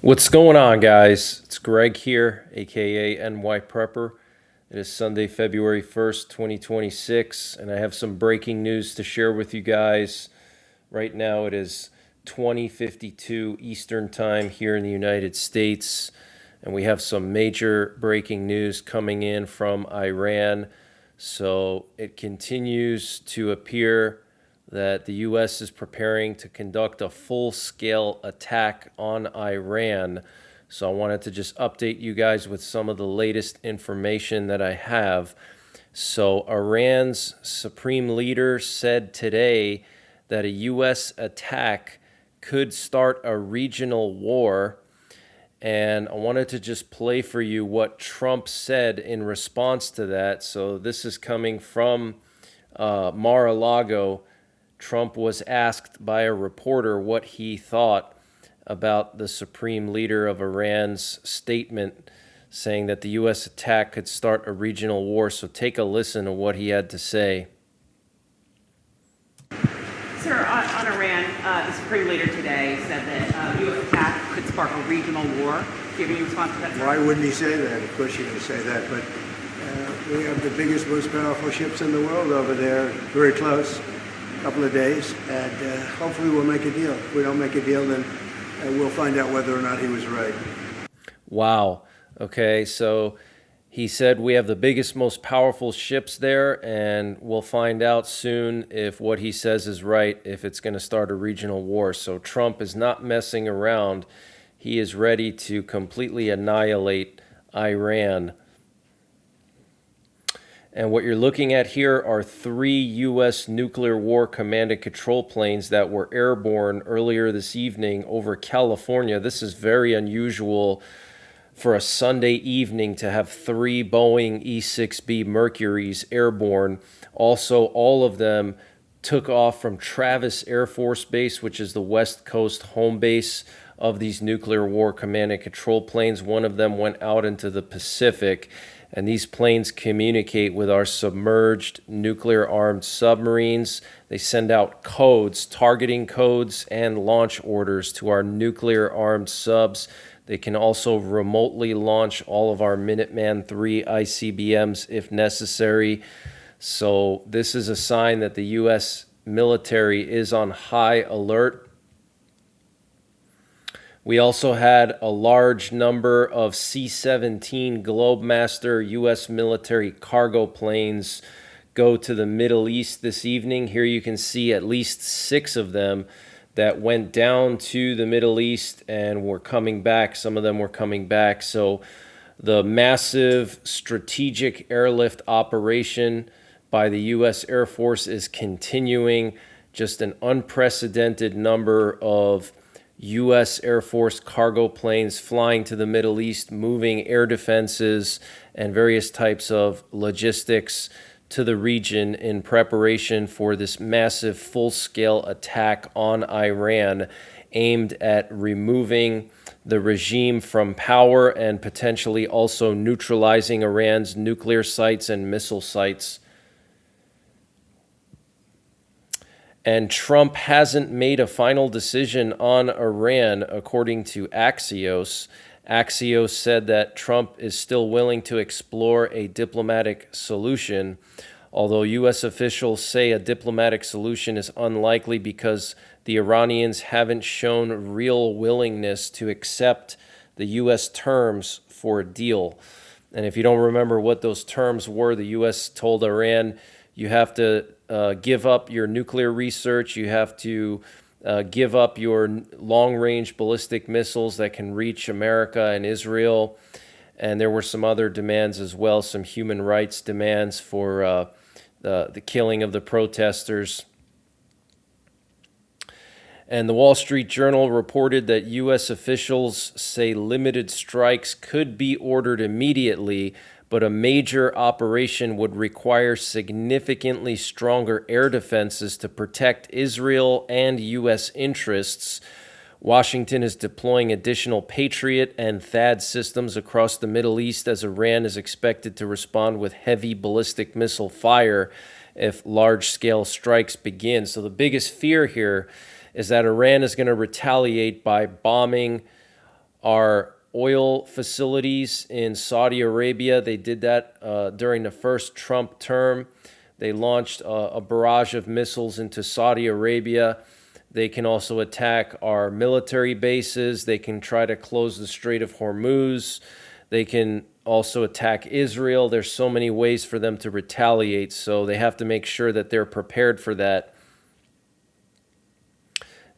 What's going on, guys? It's Greg here, aka NYPrepper. It is Sunday, February 1st, 2026, and I have some breaking news to share with you guys. Right now it is 20:52 Eastern Time here in the United States, and we have some major breaking news coming in from Iran. So it continues to appear that the U.S. is preparing to conduct a full-scale attack on Iran. So I wanted to just update you guys with some of the latest information that I have. So Iran's supreme leader said today that a U.S. attack could start a regional war. And I wanted to just play for you what Trump said in response to that. So this is coming from Mar-a-Lago. Trump was asked by a reporter what he thought about the supreme leader of Iran's statement saying that the U.S. attack could start a regional war. So take a listen to what he had to say. Sir, on Iran, the supreme leader today said that U.S. attack could spark a regional war. Do you have any response to that, sir? Why wouldn't he say that? Of course he can say that, but we have the biggest, most powerful ships in the world over there, very close. Couple of days, and hopefully we'll make a deal. If we don't make a deal, then we'll find out whether or not he was right. Wow. Okay, so he said we have the biggest, most powerful ships there, and we'll find out soon if what he says is right, if it's going to start a regional war. So Trump is not messing around. He is ready to completely annihilate Iran. And what you're looking at here are 3 U.S. nuclear war command and control planes that were airborne earlier this evening over California. This is very unusual for a Sunday evening to have 3 Boeing E-6B Mercuries airborne. Also, all of them took off from Travis Air Force Base, which is the West Coast home base of these nuclear war command and control planes. One of them went out into the Pacific. And these planes communicate with our submerged nuclear-armed submarines. They send out codes, targeting codes, and launch orders to our nuclear-armed subs. They can also remotely launch all of our Minuteman III ICBMs if necessary. So this is a sign that the U.S. military is on high alert. We also had a large number of C-17 Globemaster U.S. military cargo planes go to the Middle East this evening. Here you can see at least 6 of them that went down to the Middle East and were coming back. Some of them were coming back. So the massive strategic airlift operation by the U.S. Air Force is continuing. Just an unprecedented number of U.S. Air Force cargo planes flying to the Middle East, moving air defenses and various types of logistics to the region in preparation for this massive full-scale attack on Iran aimed at removing the regime from power and potentially also neutralizing Iran's nuclear sites and missile sites. And Trump hasn't made a final decision on Iran, according to Axios. Axios said that Trump is still willing to explore a diplomatic solution, although U.S. officials say a diplomatic solution is unlikely because the Iranians haven't shown real willingness to accept the U.S. terms for a deal. And if you don't remember what those terms were, the U.S. told Iran, you have to give up your nuclear research. You have to give up your long-range ballistic missiles that can reach America and Israel. And there were some other demands as well, some human rights demands for the killing of the protesters. And the Wall Street Journal reported that U.S. officials say limited strikes could be ordered immediately, but a major operation would require significantly stronger air defenses to protect Israel and U.S. interests. Washington is deploying additional Patriot and THAAD systems across the Middle East as Iran is expected to respond with heavy ballistic missile fire if large-scale strikes begin. So the biggest fear here is that Iran is going to retaliate by bombing our oil facilities in Saudi Arabia. They did that during the first Trump term. They launched a barrage of missiles into Saudi Arabia. They can also attack our military bases. They can try to close the Strait of Hormuz. They can also attack Israel. There's so many ways for them to retaliate, so they have to make sure that they're prepared for that.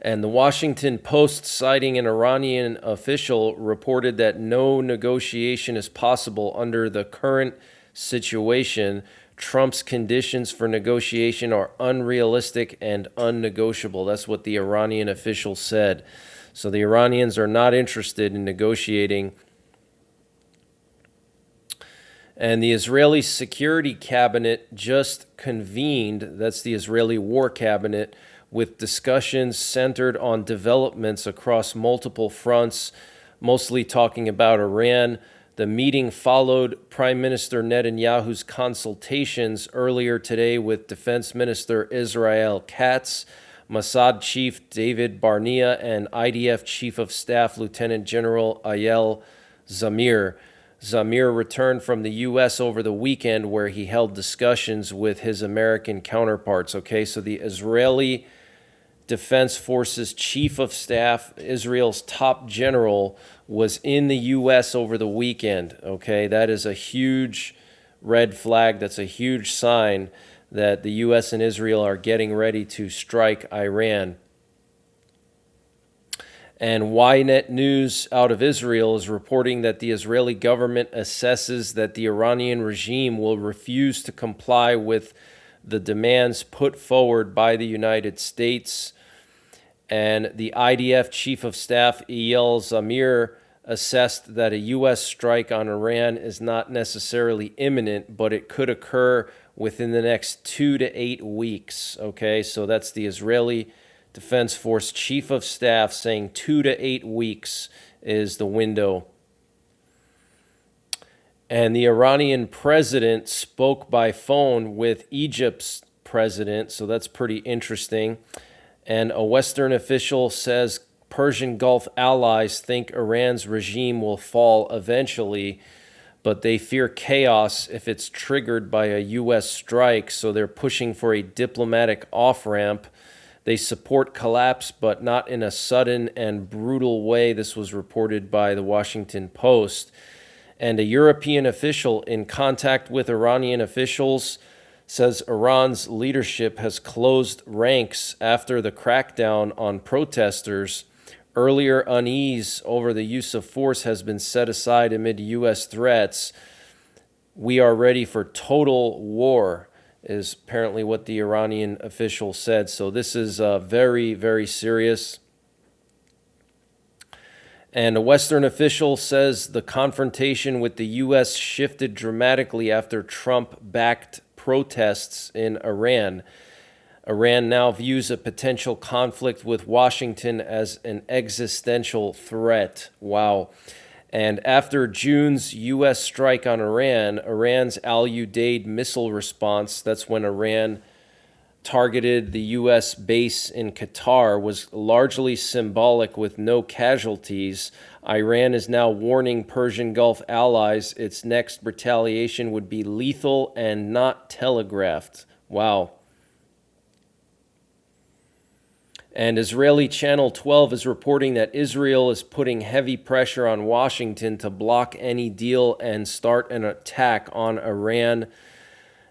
And the Washington Post, citing an Iranian official, reported that no negotiation is possible under the current situation. Trump's conditions for negotiation are unrealistic and unnegotiable. That's what the Iranian official said. So the Iranians are not interested in negotiating. And the Israeli Security Cabinet just convened, that's the Israeli War Cabinet, with discussions centered on developments across multiple fronts, mostly talking about Iran. The meeting followed Prime Minister Netanyahu's consultations earlier today with Defense Minister Israel Katz, Mossad Chief David Barnea, and IDF Chief of Staff Lieutenant General Eyal Zamir. Zamir returned from the U.S. over the weekend, where he held discussions with his American counterparts. Okay, so the Israeli Defense Forces Chief of Staff, Israel's top general, was in the U.S. over the weekend. Okay, that is a huge red flag. That's a huge sign that the U.S. and Israel are getting ready to strike Iran. And Ynet News out of Israel is reporting that the Israeli government assesses that the Iranian regime will refuse to comply with the demands put forward by the United States. And the IDF Chief of Staff, Eyal Zamir, assessed that a U.S. strike on Iran is not necessarily imminent, but it could occur within the next 2 to 8 weeks. Okay, so that's the Israeli Defense Force Chief of Staff saying 2 to 8 weeks is the window. And the Iranian president spoke by phone with Egypt's president, so that's pretty interesting. And a Western official says Persian Gulf allies think Iran's regime will fall eventually, but they fear chaos if it's triggered by a U.S. strike, so they're pushing for a diplomatic off-ramp. They support collapse, but not in a sudden and brutal way. This was reported by the Washington Post. And a European official in contact with Iranian officials says Iran's leadership has closed ranks after the crackdown on protesters. Earlier unease over the use of force has been set aside amid U.S. threats. We are ready for total war, is apparently what the Iranian official said. So this is very, very serious. And a Western official says the confrontation with the U.S. shifted dramatically after Trump-backed protests in Iran. Iran now views a potential conflict with Washington as an existential threat. Wow. And after June's U.S. strike on Iran, Iran's Al-Udeid missile response, that's when Iran targeted the U.S. base in Qatar, was largely symbolic with no casualties. Iran is now warning Persian Gulf allies its next retaliation would be lethal and not telegraphed. Wow. And Israeli Channel 12 is reporting that Israel is putting heavy pressure on Washington to block any deal and start an attack on Iran.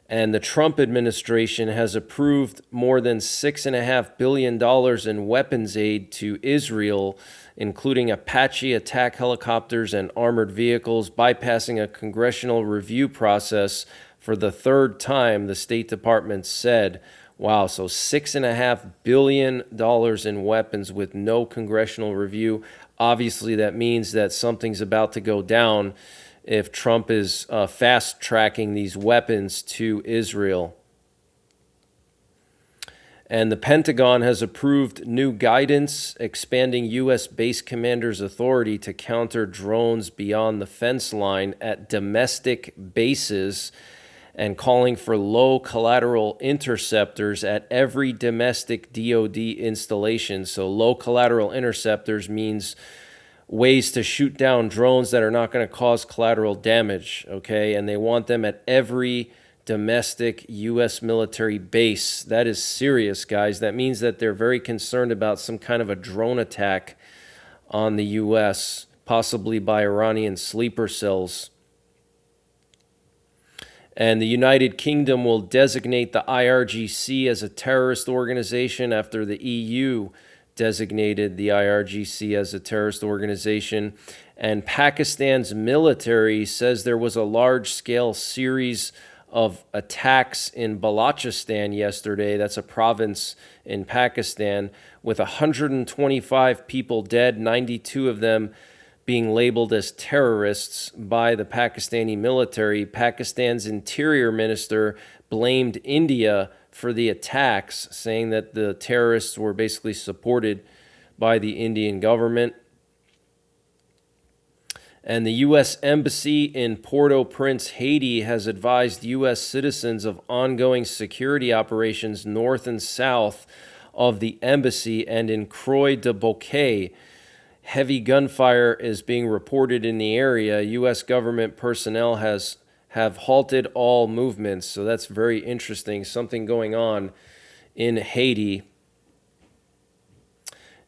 And the Trump administration has approved more than $6.5 billion in weapons aid to Israel, including Apache attack helicopters and armored vehicles, bypassing a congressional review process for the third time, the State Department said. Wow, so $6.5 billion in weapons with no congressional review. Obviously, that means that something's about to go down if Trump is fast-tracking these weapons to Israel. And the Pentagon has approved new guidance expanding U.S. base commanders' authority to counter drones beyond the fence line at domestic bases, and calling for low collateral interceptors at every domestic DoD installation. So low collateral interceptors means ways to shoot down drones that are not going to cause collateral damage, okay? And they want them at every domestic U.S. military base. That is serious, guys. That means that they're very concerned about some kind of a drone attack on the U.S., possibly by Iranian sleeper cells. And the United Kingdom will designate the IRGC as a terrorist organization after the EU designated the IRGC as a terrorist organization. And Pakistan's military says there was a large-scale series of attacks in Balochistan yesterday. That's a province in Pakistan, with 125 people dead, 92 of them being labeled as terrorists by the Pakistani military. Pakistan's interior minister blamed India for the attacks, saying that the terrorists were basically supported by the Indian government. And the U.S. Embassy in Port-au-Prince, Haiti, has advised U.S. citizens of ongoing security operations north and south of the embassy, and in Croix de Bouquet, heavy gunfire is being reported in the area. U.S. government personnel have halted all movements, so that's very interesting. Something going on in Haiti.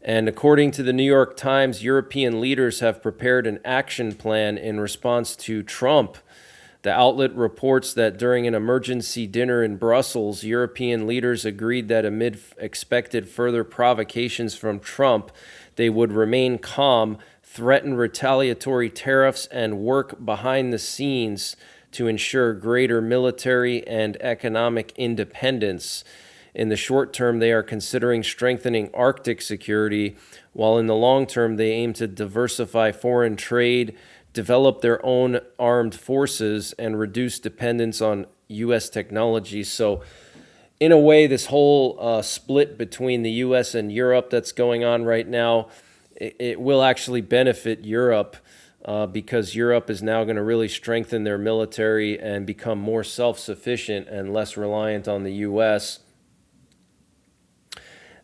And according to the New York Times, European leaders have prepared an action plan in response to Trump. The outlet reports that during an emergency dinner in Brussels, European leaders agreed that amid expected further provocations from Trump, they would remain calm, threaten retaliatory tariffs, and work behind the scenes to ensure greater military and economic independence. In the short term, they are considering strengthening Arctic security, while in the long term, they aim to diversify foreign trade, develop their own armed forces, and reduce dependence on U.S. technology. So, in a way, this whole split between the U.S. and Europe that's going on right now, it will actually benefit Europe because Europe is now going to really strengthen their military and become more self-sufficient and less reliant on the U.S.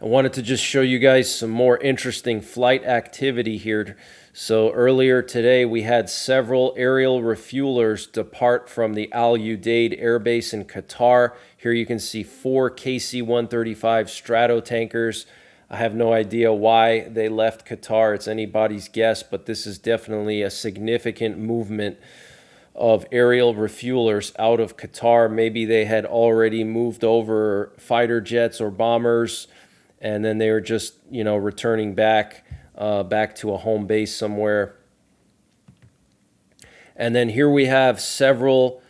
I wanted to just show you guys some more interesting flight activity here. So earlier today, we had several aerial refuelers depart from the Al Udeid Air Base in Qatar. Here you can see 4 KC-135 Stratotankers. I have no idea why they left Qatar. It's anybody's guess, but this is definitely a significant movement of aerial refuelers out of Qatar. Maybe they had already moved over fighter jets or bombers, and then they were just, returning back to a home base somewhere. And then here we have several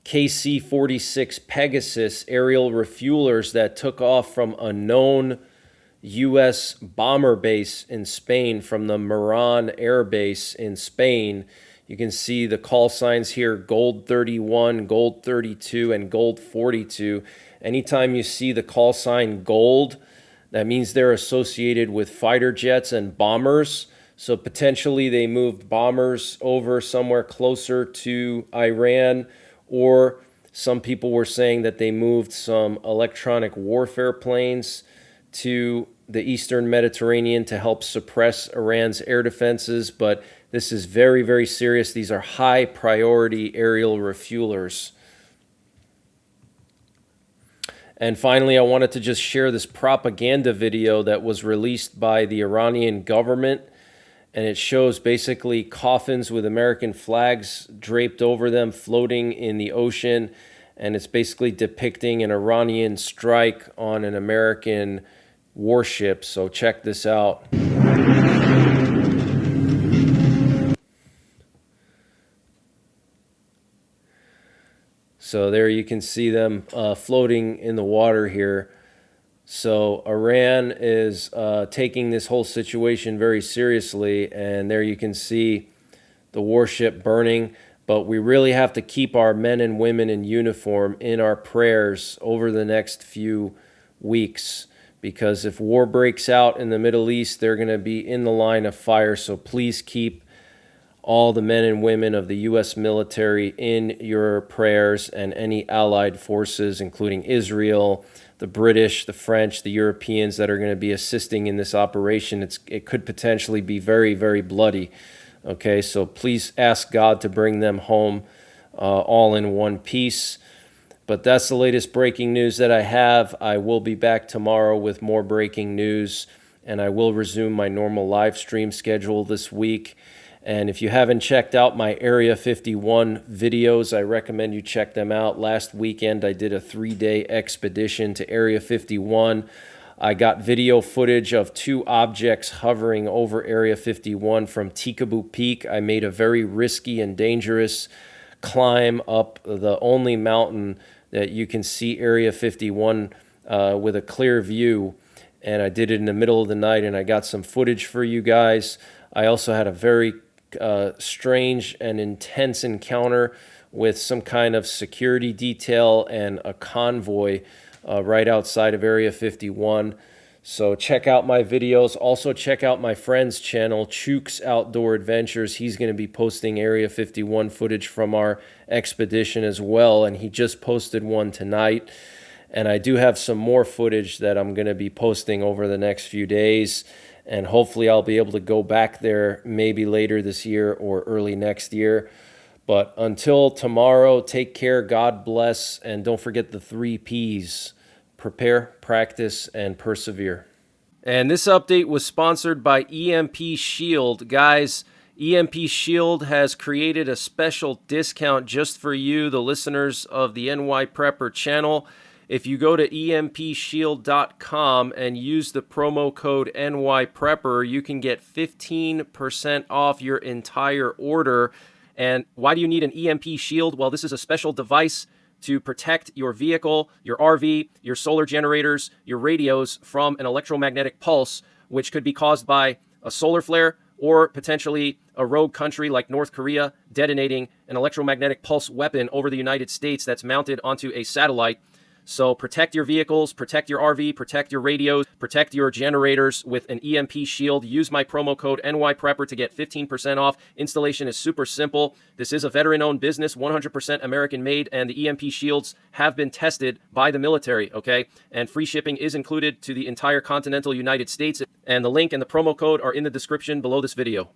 KC-46 Pegasus aerial refuelers that took off from a known U.S. bomber base in Spain, from the Meran Air Base in Spain. You can see the call signs here: Gold 31, Gold 32, and Gold 42. Anytime you see the call sign Gold, that means they're associated with fighter jets and bombers. So potentially they moved bombers over somewhere closer to Iran, or some people were saying that they moved some electronic warfare planes to the Eastern Mediterranean to help suppress Iran's air defenses. But this is very, very serious. These are high priority aerial refuelers. And finally, I wanted to just share this propaganda video that was released by the Iranian government. And it shows basically coffins with American flags draped over them floating in the ocean. And it's basically depicting an Iranian strike on an American warship. So check this out. So there you can see them floating in the water here. So Iran is taking this whole situation very seriously, and there you can see the warship burning. But we really have to keep our men and women in uniform in our prayers over the next few weeks, because if war breaks out in the Middle East, they're going to be in the line of fire. So please keep all the men and women of the U.S. military in your prayers, and any allied forces, including Israel, the the British, the French, the Europeans that are going to be assisting in this operation. It could potentially be very, very bloody. Okay, so please ask God to bring them home all in one piece. But that's the latest breaking news that I have. I will be back tomorrow with more breaking news, and I will resume my normal live stream schedule this week. And if you haven't checked out my Area 51 videos, I recommend you check them out. Last weekend, I did a 3-day expedition to Area 51. I got video footage of 2 objects hovering over Area 51 from Tikaboo Peak. I made a very risky and dangerous climb up the only mountain that you can see Area 51 with a clear view. And I did it in the middle of the night, and I got some footage for you guys. I also had a very strange and intense encounter with some kind of security detail and a convoy right outside of Area 51. So check out my videos. Also check out my friend's channel, Chook's Outdoor Adventures. He's going to be posting Area 51 footage from our expedition as well, and he just posted one tonight. And I do have some more footage that I'm going to be posting over the next few days, and hopefully I'll be able to go back there maybe later this year or early next year. But until tomorrow, take care, God bless, and don't forget the 3 Ps. Prepare, practice, and persevere. And this update was sponsored by EMP Shield. Guys, EMP Shield has created a special discount just for you, the listeners of the NYPrepper channel. If you go to empshield.com and use the promo code NYPrepper, you can get 15% off your entire order. And why do you need an EMP Shield? Well, this is a special device to protect your vehicle, your RV, your solar generators, your radios from an electromagnetic pulse, which could be caused by a solar flare or potentially a rogue country like North Korea detonating an electromagnetic pulse weapon over the United States that's mounted onto a satellite. So protect your vehicles, protect your RV, protect your radios, protect your generators with an EMP Shield. Use my promo code NYPrepper to get 15% off. Installation is super simple. This is a veteran-owned business, 100% American-made, and the EMP Shields have been tested by the military, okay? And free shipping is included to the entire continental United States. And the link and the promo code are in the description below this video.